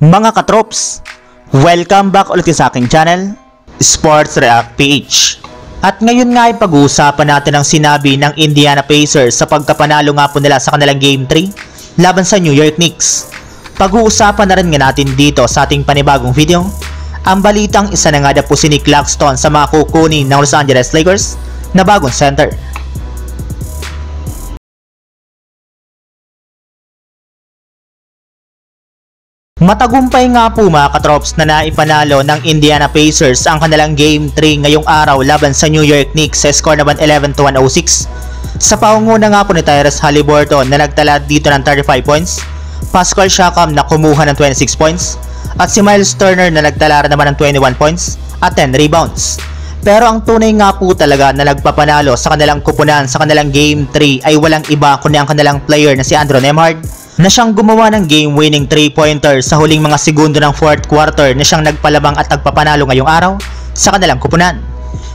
Mga katrops, welcome back ulit sa aking channel, Sports React PH. At ngayon nga ay pag-uusapan natin ang sinabi ng Indiana Pacers sa pagkapanalo nga po nila sa kanilang Game 3 laban sa New York Knicks. Pag-uusapan na rin nga natin dito sa ating panibagong video ang balitang isa na nga na po si Nic Claxton sa mga kukunin ng Los Angeles Lakers na bagong center. Matagumpay nga po mga katrops na naipanalo ng Indiana Pacers ang kanilang Game 3 ngayong araw laban sa New York Knicks sa score naman 11-106. Sa pangunguna nga po ni Tyrese Haliburton na nagtala dito ng 35 points, Pascal Siakam na kumuha ng 26 points, at si Miles Turner na nagtala naman ng 21 points at 10 rebounds. Pero ang tunay nga po talaga na nagpapanalo sa kanilang kupunan sa kanilang Game 3 ay walang iba kundi ang kanilang player na si Andrew Nembhard, na siyang gumawa ng game-winning 3-pointer sa huling mga segundo ng 4th quarter na siyang nagpalabang at nagpapanalo ngayong araw sa kanilang kupunan.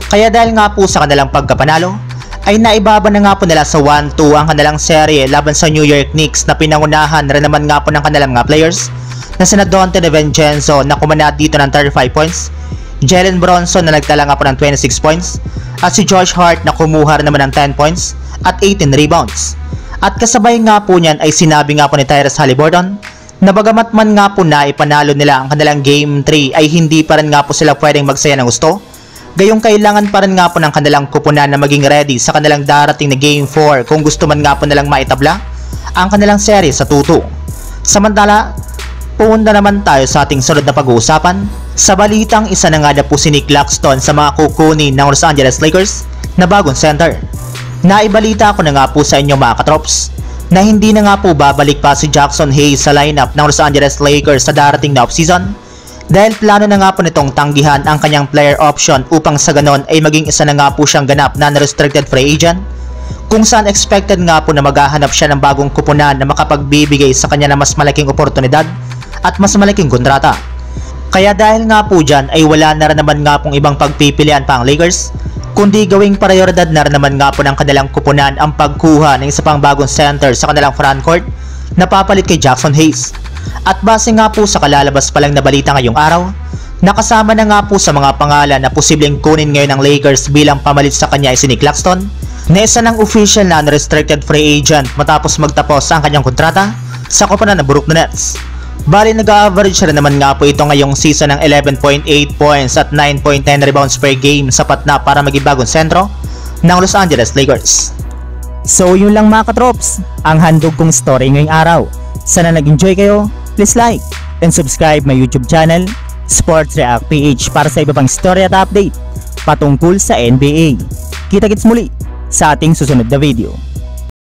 Kaya dahil nga po sa kanilang pagkapanalo, ay naibaba na nga po nila sa 1-2 ang kanilang serye laban sa New York Knicks na pinangunahan rin naman nga po ng kanilang mga players na sina Donte DiVincenzo na kumana dito ng 35 points, Jalen Bronson na nagtala nga po ng 26 points, at si Josh Hart na kumuha rin naman ng 10 points at 18 rebounds. At kasabay nga po niyan ay sinabi nga po ni Tyrese Haliburton na bagamat man nga po na ipanalo nila ang kanilang Game 3 ay hindi pa rin nga po sila pwedeng magsaya ng gusto. Gayong kailangan pa rin nga po ng kanilang kupunan na maging ready sa kanilang darating na Game 4 kung gusto man nga po nilang maitabla ang kanilang serye sa 2-2. Samantala, pumunta naman tayo sa ating sunod na pag-uusapan sa balitang isa na nga na po si Nic Claxton sa mga kukunin ng Los Angeles Lakers na bagong center. Naibalita ko na nga po sa inyo mga katrops na hindi na nga po babalik pa si Jaxson Hayes sa lineup ng Los Angeles Lakers sa darating na offseason dahil plano na nga po nitong tanggihan ang kanyang player option upang sa ganon ay maging isa na nga po siyang ganap na unrestricted free agent, kung saan expected nga po na maghahanap siya ng bagong kupunan na makapagbibigay sa kanya ng mas malaking oportunidad at mas malaking kontrata. Kaya dahil nga po dyan ay wala na rin naman nga pong ibang pagpipilian pa ang Lakers, kundi gawing prioridad na rin naman nga po ng kanilang kupunan ang pagkuha ng isa pang bagong center sa kanilang frontcourt na papalit kay Jaxson Hayes. At base nga po sa kalalabas pa lang na balita ngayong araw, nakasama na nga po sa mga pangalan na posibleng kunin ngayon ng Lakers bilang pamalit sa kanya ay si Nic Claxton, na isa ng official na unrestricted free agent matapos magtapos ang kanyang kontrata sa koponan ng Brooklyn Nets. Bali nag-average rin naman nga po ito ngayong season ng 11.8 points at 9.10 rebounds per game, sapat na para maging bagong sentro ng Los Angeles Lakers. So yun lang mga katrops, ang handog kong story ngayong araw. Sana nag-enjoy kayo, please like and subscribe my YouTube channel, Sports React PH, para sa iba pang story at update patungkol sa NBA. Kita-kits muli sa ating susunod na video.